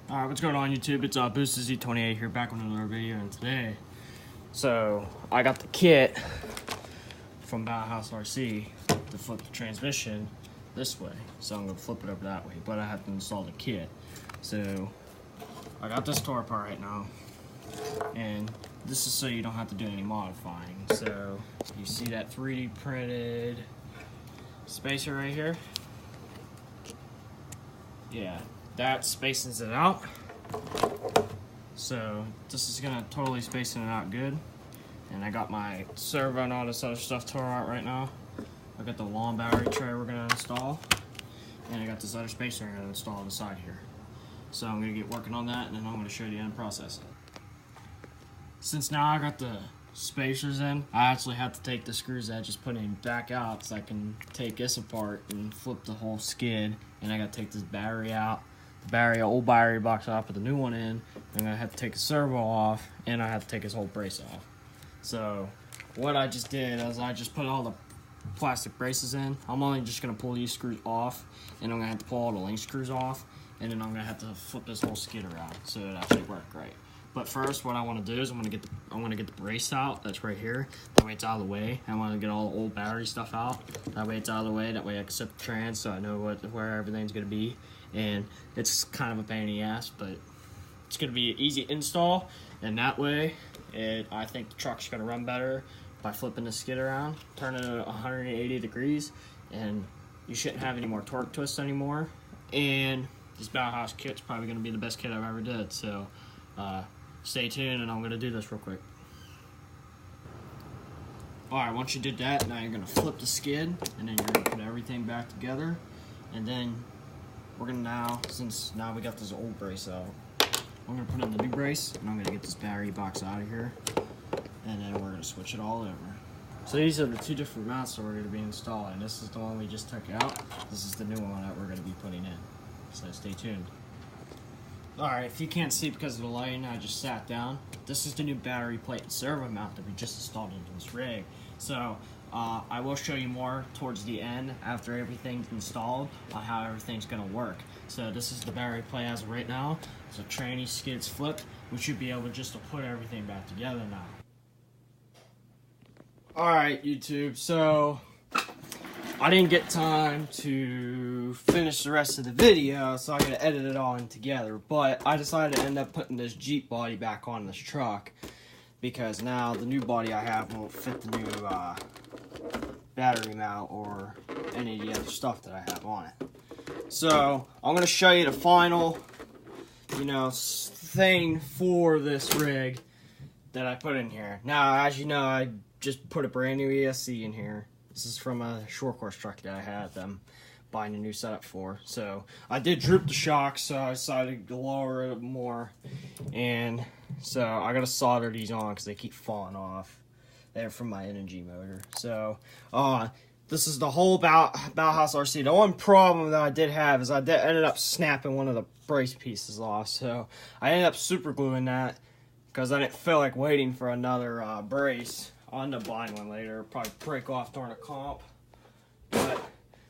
Alright, what's going on YouTube? It's BoostZ28 here, back with another video, and today, I got the kit from Bowhouse RC to flip the transmission this way. So I'm going to flip it over that way, but I have to install the kit. So I got this tore apart right now, and this is so you don't have to do any modifying. So you see that 3D printed spacer right here? Yeah. That spaces it out. So this is gonna totally spacing it out good. And I got my servo and all this other stuff tore out right now. I got the long battery tray we're gonna install. And I got this other spacer I'm gonna install on the side here. So I'm gonna get working on that, and then I'm gonna show you the end process. Since now I got the spacers in, I actually have to take the screws that I just put in back out so I can take this apart and flip the whole skid. And I gotta take this battery out. Old battery box off, put the new one in. I'm gonna have to take the servo off, and I have to take his whole brace off. So what I just did is I just put all the plastic braces in. I'm only just gonna pull these screws off, and I'm gonna have to pull all the link screws off, and then I'm gonna have to flip this whole skid around so it actually works right. But first, what I want to do is I'm gonna get the brace out. That's right here. That way it's out of the way. I want to get all the old battery stuff out. That way it's out of the way. That way I can set the trans so I know where everything's gonna be. And it's kind of a pain in the ass, but it's gonna be an easy install. And that way, I think the truck's gonna run better by flipping the skid around, turning it 180 degrees, and you shouldn't have any more torque twists anymore. And this Bowhouse kit's probably gonna be the best kit I've ever did. So stay tuned, and I'm gonna do this real quick. Alright, once you did that, now you're gonna flip the skid, and then you're gonna put everything back together, and then we're gonna since now we got this old brace out, I'm gonna put in the new brace, and I'm gonna get this battery box out of here, and then we're gonna switch it all over. So these are the two different mounts that we're gonna be installing. This is the one we just took out. This is the new one that we're gonna be putting in. So stay tuned. Alright, if you can't see because of the lighting, I just sat down. This is the new battery plate and servo mount that we just installed into this rig. So I will show you more towards the end after everything's installed on how everything's going to work. So this is the battery plate as of right now. So tranny skids flipped. We should be able just to put everything back together now. Alright YouTube, so I didn't get time to finish the rest of the video, so I gotta edit it all in together. But I decided to end up putting this Jeep body back on this truck because now the new body I have won't fit the new battery mount or any of the other stuff that I have on it. So I'm gonna show you the final, thing for this rig that I put in here. Now, as you know, I just put a brand new ESC in here. This is from a short course truck that I had them buying a new setup for. So I did droop the shocks, so I decided to lower it more. And so I gotta solder these on because they keep falling off. They're from my energy motor. So this is the whole Bowhouse RC. The one problem that I did have is I ended up snapping one of the brace pieces off. So I ended up super gluing that because I didn't feel like waiting for another brace. I'll end up buying one later. Probably break off during a comp.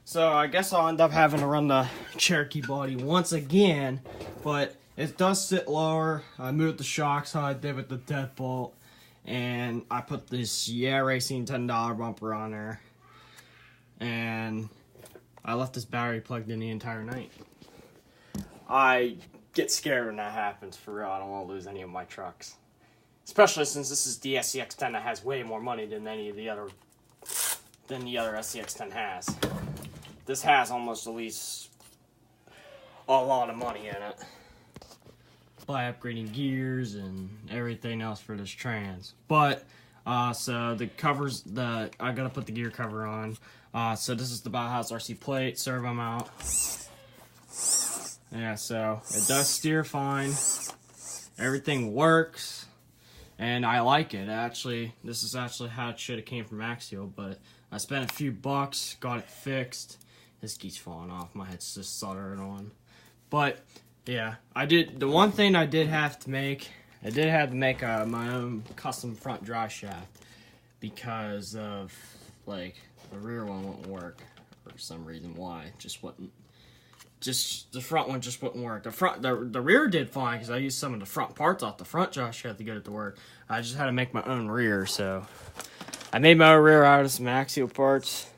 So I guess I'll end up having to run the Cherokee body once again. But it does sit lower. I moved the shocks how I did with the deadbolt. And I put this Yeah Racing $10 bumper on there. And I left this battery plugged in the entire night. I get scared when that happens, for real. I don't want to lose any of my trucks. Especially since this is the scx2 that has way more money than any of the other scx2 has. This has almost at least a lot of money in it by upgrading gears and everything else for this trans. But so the covers, I gotta put the gear cover on. So this is the Bowhouse RC plate, servo mount. Yeah, so it does steer fine. Everything works. And I like it, actually. This is actually how it should have came from Axial, but I spent a few bucks, got it fixed. This keeps falling off. My head's just soldering on. But, yeah, the one thing I did have to make, my own custom front drive shaft because of, the rear one won't work for some reason. Why? It just wouldn't. just the front one just wouldn't work. The rear did fine because I used some of the front parts off the front josh had to get it to work. I just had to make my own rear, so I made my own rear out of some Axial parts.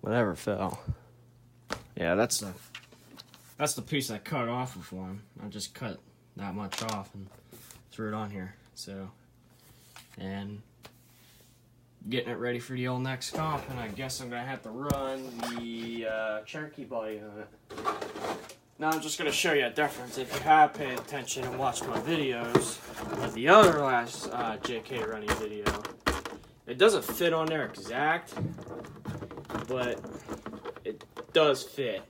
Whatever fell. Yeah, that's the piece I cut off with one. I just cut that much off and threw it on here. So, and getting it ready for the old next comp, and I guess I'm gonna have to run the Cherokee body on it. Now I'm just gonna show you a difference. If you have paid attention and watched my videos of the other last JK running video, it doesn't fit on there exact, but it does fit.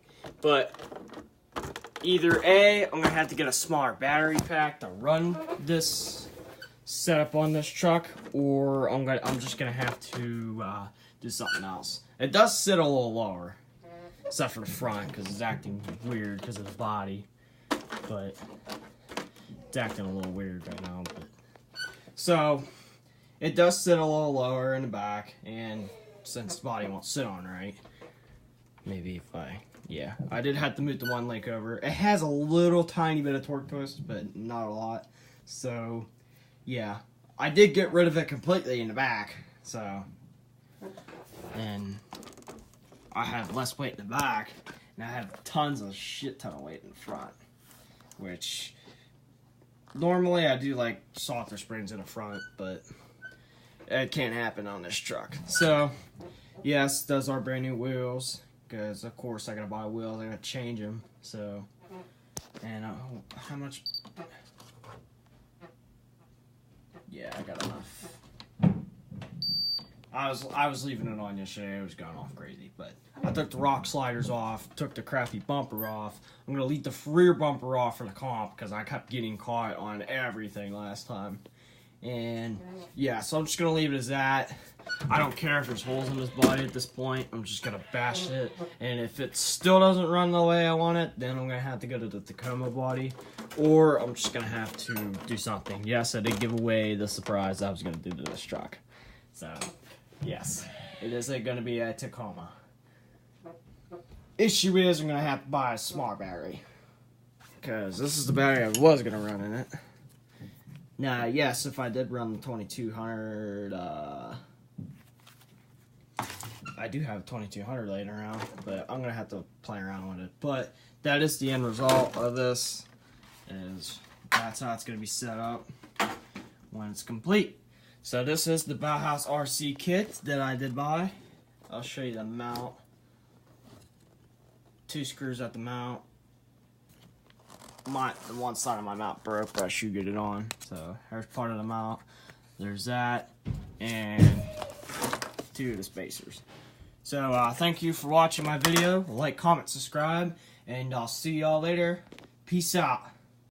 But either A, I'm gonna have to get a smaller battery pack to run this setup on this truck, or I'm just gonna have to do something else. It does sit a little lower, except for the front because it's acting weird because of the body, but it's acting a little weird right now. But so it does sit a little lower in the back, and since the body won't sit on right, maybe if I did have to move the one link over. It has a little tiny bit of torque twist, but not a lot. So yeah, I did get rid of it completely in the back, so, and I have less weight in the back, and I have tons of shit ton of weight in the front, which normally I do like softer springs in the front, but it can't happen on this truck. So yes, those are brand new wheels, because of course I gotta buy wheels, I gotta change them. So, and how much? Yeah, I got enough. I was leaving it on yesterday. It was going off crazy, but I took the rock sliders off, took the crappy bumper off. I'm gonna leave the rear bumper off for the comp because I kept getting caught on everything last time. And yeah, so I'm just gonna leave it as that. I don't care if there's holes in this body at this point. I'm just gonna bash it, and if it still doesn't run the way I want it, then I'm gonna have to go to the Tacoma body, or I'm just gonna have to do something. Yes, I did give away the surprise I was gonna do to this truck. So yes, it is gonna be a Tacoma. Issue is I'm gonna have to buy a small battery, because this is the battery I was gonna run in it. Now, yes, if I did run the 2200, I do have 2200 laying around, but I'm gonna have to play around with it. But that is the end result of this. That's how it's gonna be set up when it's complete. So this is the Bowhouse RC kit that I did buy. I'll show you the mount. 2 screws at the mount. The one side of my mount broke, but I should get it on. So there's part of the mount. There's that, and 2 of the spacers. So thank you for watching my video. Like, comment, subscribe, and I'll see y'all later. Peace out.